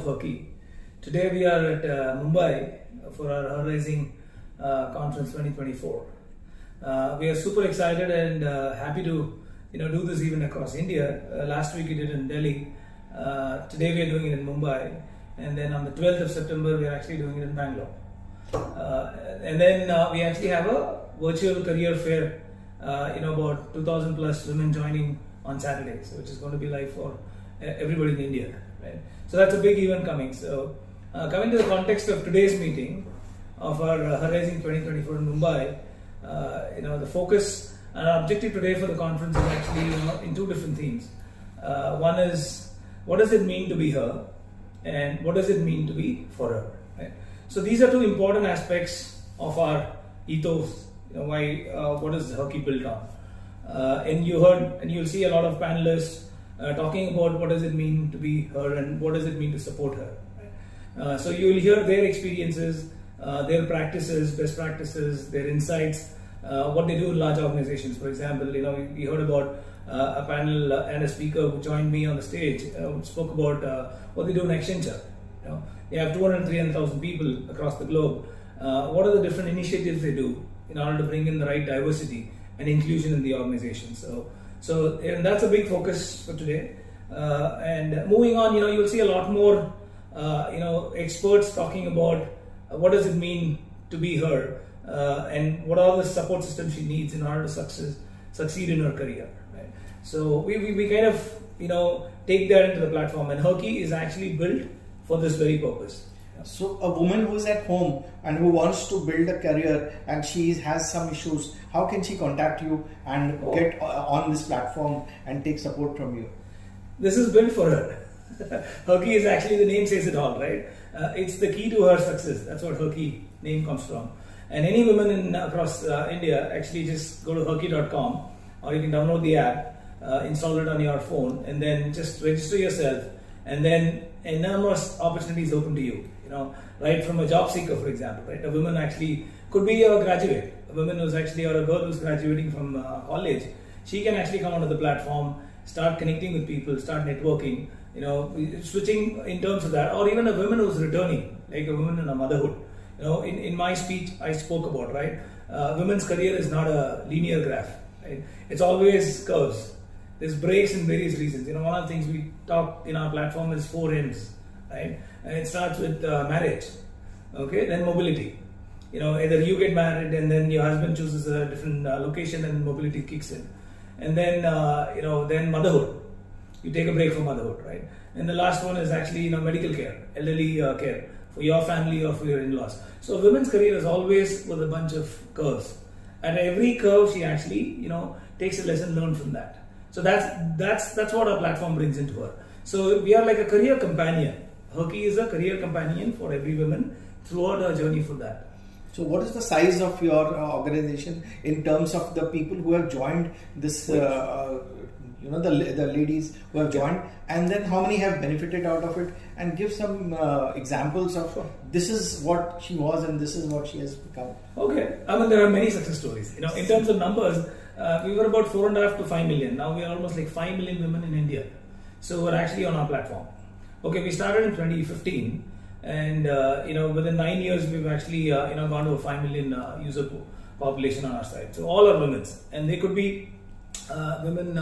of hockey. Today we are at Mumbai for our Herrisong conference 2024. We are super excited and happy to do this even across India. Last week we did it in Delhi. Today we are doing it in Mumbai, and then on the 12th of September we are actually doing it in Bangalore. And then we actually have a virtual career fair. About 2,000 plus women joining on Saturday, so which is going to be live for everybody in India, right? So that's a big event coming. So coming to the context of today's meeting of our Herrisong 2024 in Mumbai, the focus and our objective today for the conference is actually in two different themes. One is, what does it mean to be her, and what does it mean to be for her, right? So these are two important aspects of our ethos. What is hockey built on? And you heard, and you'll see a lot of panelists talking about what does it mean to be her and what does it mean to support her. Right? So you'll hear their experiences, their practices, best practices, their insights, what they do in large organizations. For example, we heard about a panel and a speaker who joined me on the stage, spoke about what they do in Accenture. They have 200,000-300,000 people across the globe. What are the different initiatives they do in order to bring in the right diversity and inclusion in the organization? So and that's a big focus for today. And moving on, you'll see a lot more, experts talking about what does it mean to be her, and what are the support systems she needs in order to succeed in her career. Right? So we kind of take that into the platform, and hockey is actually built for this very purpose. So a woman who is at home and who wants to build a career and she has some issues, how can she contact you and get on this platform and take support from you? This is built for her. Hockey is actually, the name says it all, right? It's the key to her success. That's what hockey name comes from. And any woman across India, actually just go to hockey.com, or you can download the app, install it on your phone, and then just register yourself, and then enormous opportunities open to you. Right from a job seeker, for example, right? A woman actually could be a graduate, a woman who's actually, or a girl who's graduating from college. She can actually come onto the platform, start connecting with people, start networking, switching in terms of that, or even a woman who's returning, like a woman in a motherhood. In my speech, I spoke about, right? Women's career is not a linear graph, right? It's always curves. There's breaks in various reasons. One of the things we talk in our platform is 4 M's, right? And it starts with marriage, okay? Then mobility. Either you get married and then your husband chooses a different location and mobility kicks in. And then, then motherhood. You take a break from motherhood, right? And the last one is actually, medical care, elderly care for your family or for your in-laws. So women's career is always with a bunch of curves. At every curve, she actually, takes a lesson learned from that. So that's what our platform brings into her. So we are like a career companion. Hockey is a career companion for every woman throughout her journey for that. So what is the size of your organization in terms of the people who have joined this, the ladies who have joined, and then how many have benefited out of it, and give some examples of this is what she was and this is what she has become. Okay, there are many success stories. In terms of numbers, we were about 4.5 to 5 million. Now we are almost like 5 million women in India. So we're actually on our platform. Okay, we started in 2015, and within 9 years we've actually gone to a 5 million user population on our site. So all are women, and they could be women.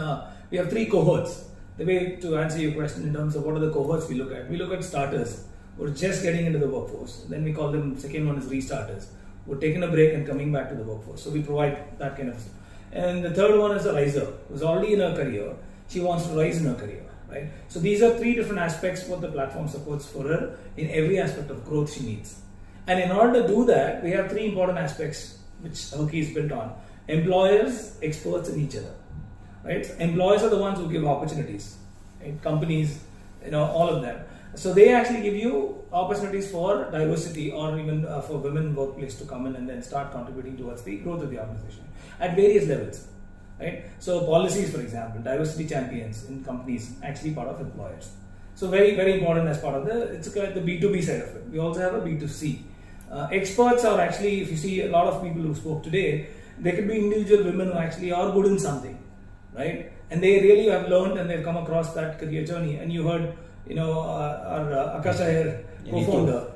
We have 3 cohorts. The way to answer your question in terms of what are the cohorts we look at starters who are just getting into the workforce. Then we call them, second one is restarters, who are taking a break and coming back to the workforce. So we provide that kind of. And the third one is a riser who's already in her career. She wants to rise in her career. Right? So these are 3 different aspects what the platform supports for her in every aspect of growth she needs. And in order to do that, we have 3 important aspects which hockey is built on: employers, experts, and each other. Right? Employers are the ones who give opportunities. Right? Companies, all of them. So they actually give you opportunities for diversity, or even for women in workplace to come in and then start contributing towards the growth of the organization at various levels. Right? So policies, for example, diversity champions in companies, actually part of employers. So very, very important as part of it's the B2B side of it. We also have a B2C. Experts are actually, if you see a lot of people who spoke today, they could be individual women who actually are good in something, right? And they really have learned and they've come across that career journey. And you heard our Akasha here co-founder.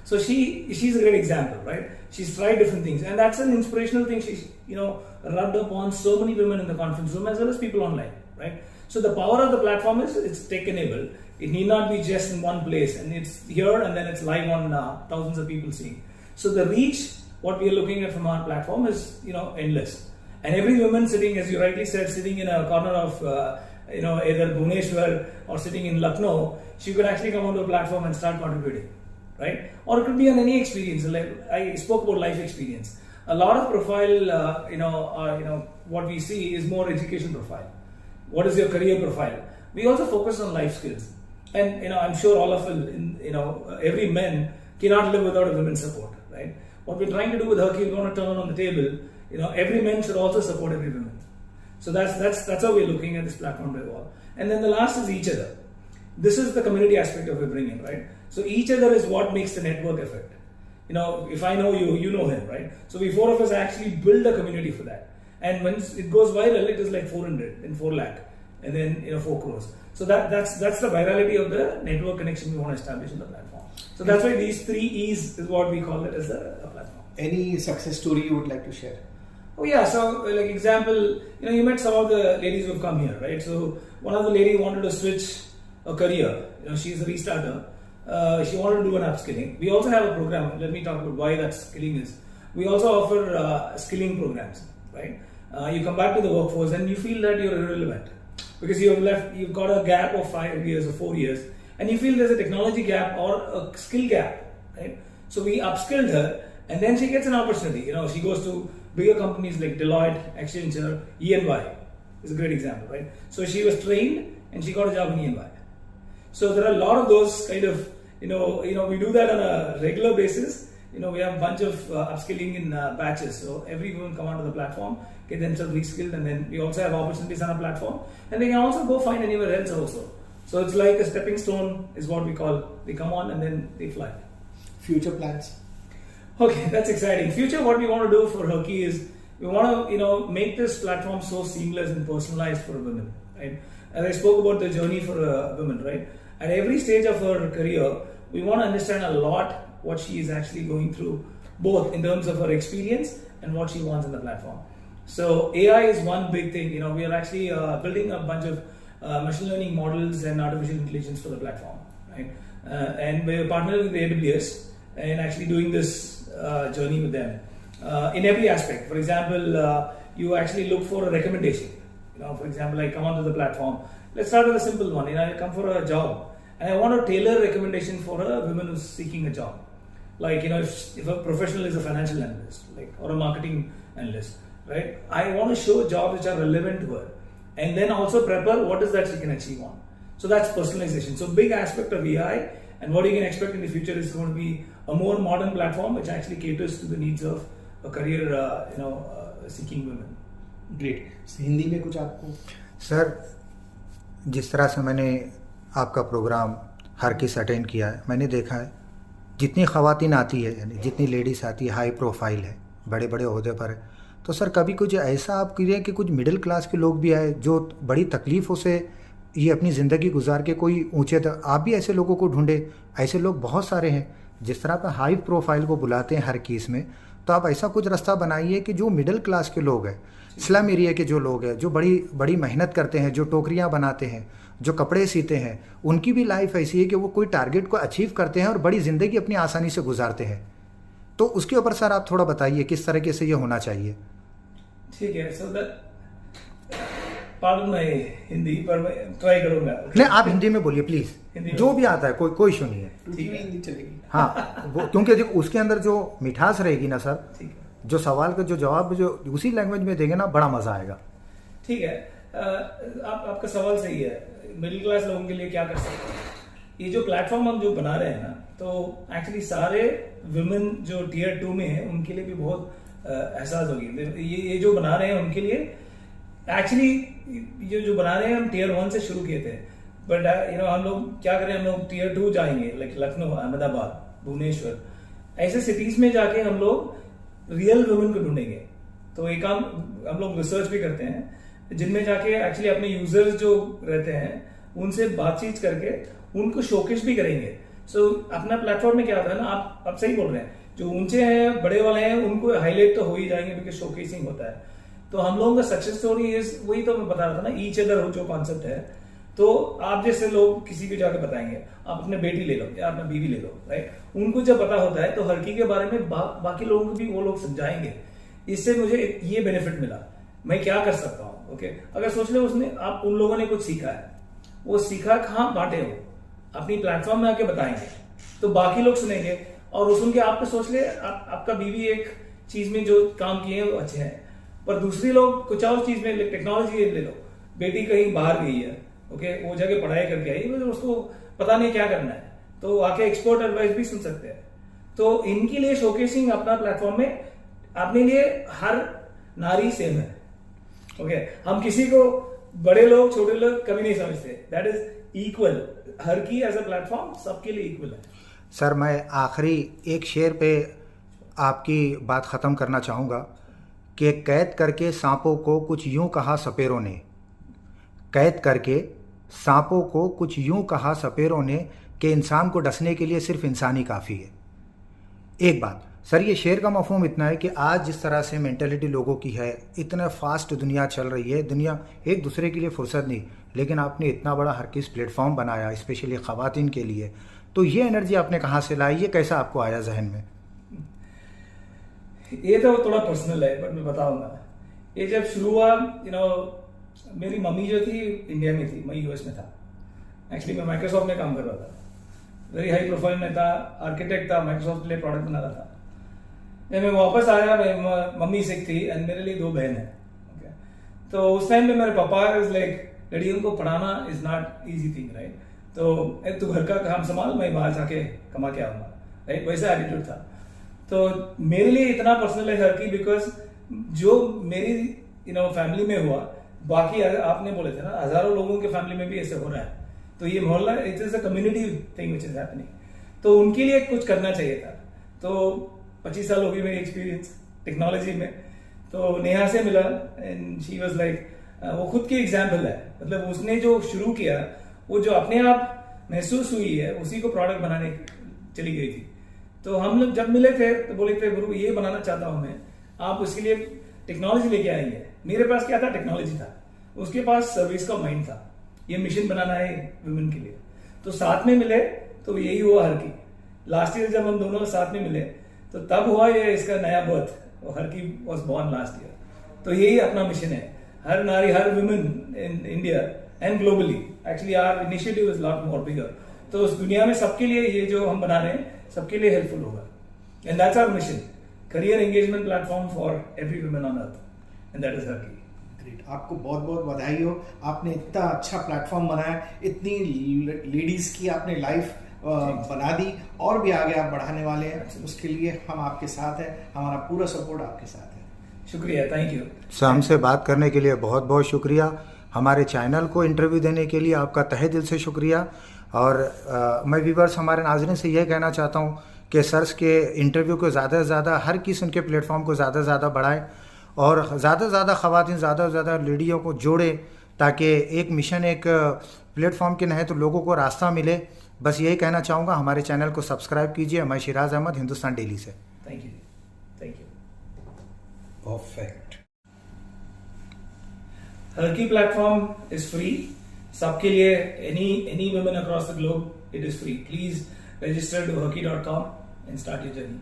So she's a great example, right? She's tried different things, and that's an inspirational thing. She's rubbed upon so many women in the conference room as well as people online, right? So the power of the platform is it's tech enabled. It need not be just in one place, and it's here and then it's live on thousands of people seeing. So the reach, what we are looking at from our platform is endless. And every woman sitting, as you rightly said, sitting in a corner of either Bhubaneswar or sitting in Lucknow, she could actually come onto a platform and start contributing, right? Or it could be on any experience. Like I spoke about life experience. A lot of profile, what we see is more education profile. What is your career profile? We also focus on life skills, and I'm sure all of every man cannot live without a women's support, right? What we're trying to do with Herky, we're going to turn on the table. Every man should also support every woman. So that's how we're looking at this platform to evolve. And then the last is each other. This is the community aspect of we bring in, right? So each other is what makes the network effect. If I know you, you know him, right? So we four of us actually build a community for that. And when it goes viral, it is like 400 and 4 lakh, and then 4 crores. So that's the virality of the network connection we want to establish in the platform. So that's why these 3 E's is what we call it as a platform. Any success story you would like to share? Oh yeah, so like example, you met some of the ladies who have come here, right? So one of the lady wanted to switch a career. She's a restarter. She wanted to do an upskilling. We also have a program. Let me talk about why that skilling is. We also offer skilling programs, right? You come back to the workforce and you feel that you're irrelevant because you've got a gap of 5 years or 4 years, and you feel there's a technology gap or a skill gap, right? So we upskilled her, and then she gets an opportunity. She goes to bigger companies like Deloitte, Accenture, EY is a great example, right? So she was trained and she got a job in EY. So there are a lot of those kind of, we do that on a regular basis. We have a bunch of upskilling in batches. So every woman come onto the platform, get themselves reskilled, and then we also have opportunities on our platform. And they can also go find anywhere else also. So it's like a stepping stone is what we call. They come on and then they fly. Future plans? Okay, that's exciting. Future, what we want to do for Herky is we want to, make this platform so seamless and personalized for a woman, right? As I spoke about the journey for a woman, right? At every stage of her career, we want to understand a lot what she is actually going through, both in terms of her experience and what she wants in the platform. So AI is one big thing. We are actually building a bunch of machine learning models and artificial intelligence for the platform, right? And we're partnering with AWS and actually doing this journey with them in every aspect. For example, you actually look for a recommendation. For example, I come onto the platform. Let's start with a simple one. I come for a job and I want to tailor recommendation for a woman who's seeking a job. Like, if a professional is a financial analyst, or a marketing analyst, right? I want to show jobs which are relevant to her, and then also prep her what is that she can achieve on. So that's personalization. So big aspect of AI, and what you can expect in the future is going to be a more modern platform which actually caters to the needs of a career, seeking women. Great. Hindi में कुछ आपको? Sir, जिस तरह से मैंने आपका programme Har ki से attend किया है, मैंने देखा है जितनी ख़वातीन आती है, यानी जितनी लेडीज़ आती है, हाई प्रोफाइल है, बड़े बड़े ओहदे पर है, तो सर कभी कुछ ऐसा आप कीजिए कि कुछ मिडिल क्लास के लोग भी आए जो बड़ी तकलीफ़ों से ये अपनी ज़िंदगी गुजार के कोई ऊँचे तक, आप भी ऐसे लोगों को ढूंढे। ऐसे लोग बहुत सारे हैं। जिस तरह आप हाई प्रोफाइल को बुलाते हैं हर केस में, तो आप ऐसा कुछ रास्ता बनाइए कि जो मिडिल क्लास के लोग हैं, स्लम एरिया के जो लोग हैं, जो बड़ी बड़ी मेहनत करते हैं, जो टोकरियाँ बनाते हैं, जो कपड़े सीते हैं, उनकी भी लाइफ ऐसी है कि वो कोई टारगेट को अचीव करते हैं और बड़ी ज़िंदगी अपनी आसानी से गुजारते हैं। तो उसके ऊपर सर आप थोड़ा बताइए किस तरीके से ये होना चाहिए। ठीक है, सो पार्डन मैं हिंदी पर मैं ट्राई करूंगा। नहीं, आप हिंदी में बोलिए प्लीज, जो भी आता है, कोई इशू नहीं है। ठीक है, हिंदी चलेगी। हाँ, वो क्योंकि उसके अंदर जो मिठास रहेगी ना सर, जो सवाल का जो जवाब जो उसी लैंग्वेज में देंगे ना, बड़ा मजा आएगा। ठीक है, आपका सवाल सही है। मिडिल क्लास लोगों के लिए क्या कर सकते हैं? ये जो प्लेटफॉर्म हम जो बना रहे हैं ना, तो एक्चुअली सारे वुमेन जो टियर 2 में है उनके लिए भी बहुत एहसास होगी। ये जो बना रहे हैं उनके लिए एक्चुअली ये जो बना रहे हैं हम टियर 1 से शुरू किए थे, बट हम लोग क्या करें, हम लोग टियर 2 जाएंगे, लाइक लखनऊ, अहमदाबाद, भुवनेश्वर, ऐसे सिटीज में जाके हम लोग रियल वुमेन को ढूंढेंगे। तो एक काम हम लोग रिसर्च भी करते हैं जिनमें जाके एक्चुअली अपने यूजर्स जो रहते हैं उनसे बातचीत करके उनको शोकेस भी करेंगे। सो अपना प्लेटफॉर्म में क्या होता है ना, आप सही बोल रहे हैं, जो ऊंचे हैं बड़े वाले हैं उनको हाईलाइट तो हो ही जाएंगे बिकॉज शोकेसिंग होता है। तो हम लोगों का सक्सेस स्टोरी इज, वही तो मैं बता रहा था ना, ईच अदर हो जो कॉन्सेप्ट है। तो आप जैसे लोग किसी को जाकर बताएंगे, आप अपने बेटी ले लो या अपना बीवी ले लो, राइट, उनको जब पता होता है तो हरकी के बारे में बाकी लोगों को भी वो लोग समझाएंगे। इससे मुझे ये बेनिफिट मिला, मैं क्या कर सकता हूँ। ओके, अगर सोच ले उसने, आप उन लोगों ने कुछ सीखा है, वो सीखा कहाँ बांटे हो, अपनी प्लेटफॉर्म में आके बताएंगे तो बाकी लोग सुनेंगे और सुन के आपको सोच ले आपका बीवी एक चीज में जो काम किए हैं वो अच्छे हैं, पर दूसरी लोग कुछ और चीज में, टेक्नोलॉजी ले लो, बेटी कहीं बाहर गई है, ओके, वो जगह पढ़ाई करके आई, मतलब उसको पता नहीं क्या करना है, तो आके एक्सपर्ट एडवाइस भी सुन सकते हैं। तो इनके लिए शोकेसिंग अपना प्लेटफॉर्म में अपने लिए हर नारी सेम है। ओके, हम किसी को बड़े लोग छोटे लोग कभी नहीं समझते, दैट इज इक्वल। हर की एज अ प्लेटफॉर्म सबके लिए इक्वल है। सर, मैं आखिरी एक शेर पे आपकी बात ख़त्म करना चाहूँगा कि कैद करके सांपों को कुछ यूं कहा सपेरों ने, कैद करके सांपों को कुछ यूं कहा सपेरों ने कि इंसान को डसने के लिए सिर्फ इंसान ही काफ़ी है। एक बात सर, ये शेर का मफहूम इतना है कि आज जिस तरह से मेंटेलिटी लोगों की है, इतना फास्ट दुनिया चल रही है, दुनिया एक दूसरे के लिए फुर्सत नहीं, लेकिन आपने इतना बड़ा हर किस प्लेटफॉर्म बनाया स्पेशली ख़वातीन के लिए, तो ये एनर्जी आपने कहाँ से लाई, ये कैसा आपको आया जहन में? ये तो थोड़ा पर्सनल है बट मैं बताऊंगा। ये जब शुरू हुआ, मेरी मम्मी जो थी इंडिया में थी, मैं यूएस में था। एक्चुअली मैं माइक्रोसॉफ्ट में काम कर रहा था, वेरी हाई प्रोफाइल में था, आर्किटेक्ट था, माइक्रोसॉफ्ट के लिए प्रोडक्ट बना रहा था। जब मैं वापस आया, मम्मी सिक थी एंड मेरे लिए 2 बहन है। okay? तो उस टाइम पे मेरे पापा इज लाइक, लड़कियों को पढ़ाना is not easy thing, right, तो तू घर का काम संभाल, मैं बाहर जाके कमा के आऊंगा, राइट, वैसा एटीट्यूड था। तो मेरे लिए इतना पर्सनल है हर की, बिकॉज जो मेरी फैमिली में हुआ, बाकी आपने बोले थे ना, हजारों लोगों के फैमिली में भी ऐसे हो रहा है, तो ये मोहल्ला it is a community thing which is happening, तो उनके लिए कुछ करना चाहिए था। तो 25 साल हो गई मेरी एक्सपीरियंस टेक्नोलॉजी में। तो नेहा से मिला एंड शी वाज लाइक, वो खुद की एग्जाम्पल है, मतलब उसने जो शुरू किया, वो जो अपने आप महसूस हुई है, उसी को प्रोडक्ट बनाने चली गई थी। तो हम लोग जब मिले थे तो बोले थे, गुरु ये बनाना चाहता हूं मैं, आप उसके लिए टेक्नोलॉजी लेके आएंगे। मेरे पास क्या था, टेक्नोलॉजी था, उसके पास सर्विस का माइंड था, ये मिशन बनाना है वुमेन के लिए। तो साथ में मिले तो यही हुआ हर की। लास्ट ईयर जब हम दोनों साथ में मिले तो तब हुआ ये इसका नया बर्थ, हर की वॉज बॉर्न लास्ट ईयर। तो यही अपना मिशन है, हर नारी, हर women in India and globally, actually our initiative is lot more bigger. तो उस दुनिया में सबके लिए ये जो हम बना रहे हैं सबके लिए हेल्पफुल होगा, and that's our mission, career engagement platform for every women on earth, and that is Herki. Great, आपको बहुत बहुत बधाई हो, आपने इतना अच्छा प्लेटफॉर्म बनाया, इतनी लेडीज की आपने लाइफ बना दी, और भी आगे आप बढ़ाने वाले हैं, उसके लिए हम आपके साथ हैं, हमारा पूरा सपोर्ट आपके साथ है। शुक्रिया, थैंक यू सर। हमसे बात करने के लिए बहुत बहुत शुक्रिया, हमारे चैनल को इंटरव्यू देने के लिए आपका तहे दिल से शुक्रिया। और मैं व्यूअर्स, हमारे नाज़रीन से यह कहना चाहता हूँ कि सर्स के इंटरव्यू को ज़्यादा से ज़्यादा, हर किसी उनके प्लेटफॉर्म को ज़्यादा से ज़्यादा बढ़ाएं और ज़्यादा से ज़्यादा ख़वातीन, ज़्यादा से ज़्यादा लेडियों को जोड़े, ताकि एक मिशन, एक प्लेटफॉर्म के नहीं तो लोगों को रास्ता मिले। बस यही कहना चाहूँगा, हमारे चैनल को सब्सक्राइब कीजिए। मैं शिराज अहमद, हिंदुस्तान डेली से। Thank you, thank you. Perfect. Herki platform is free सबके लिए, any women across the globe, it is free. Please register to herki.com and start your journey.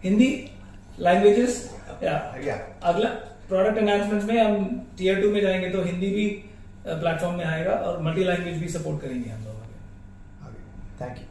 Hindi languages या अगला प्रोडक्ट एनहांसमेंट में हम टीयर 2 में जाएंगे तो हिंदी भी प्लेटफॉर्म में आएगा और मल्टी लैंग्वेज भी सपोर्ट करेंगे हम लोग आगे। Thank you.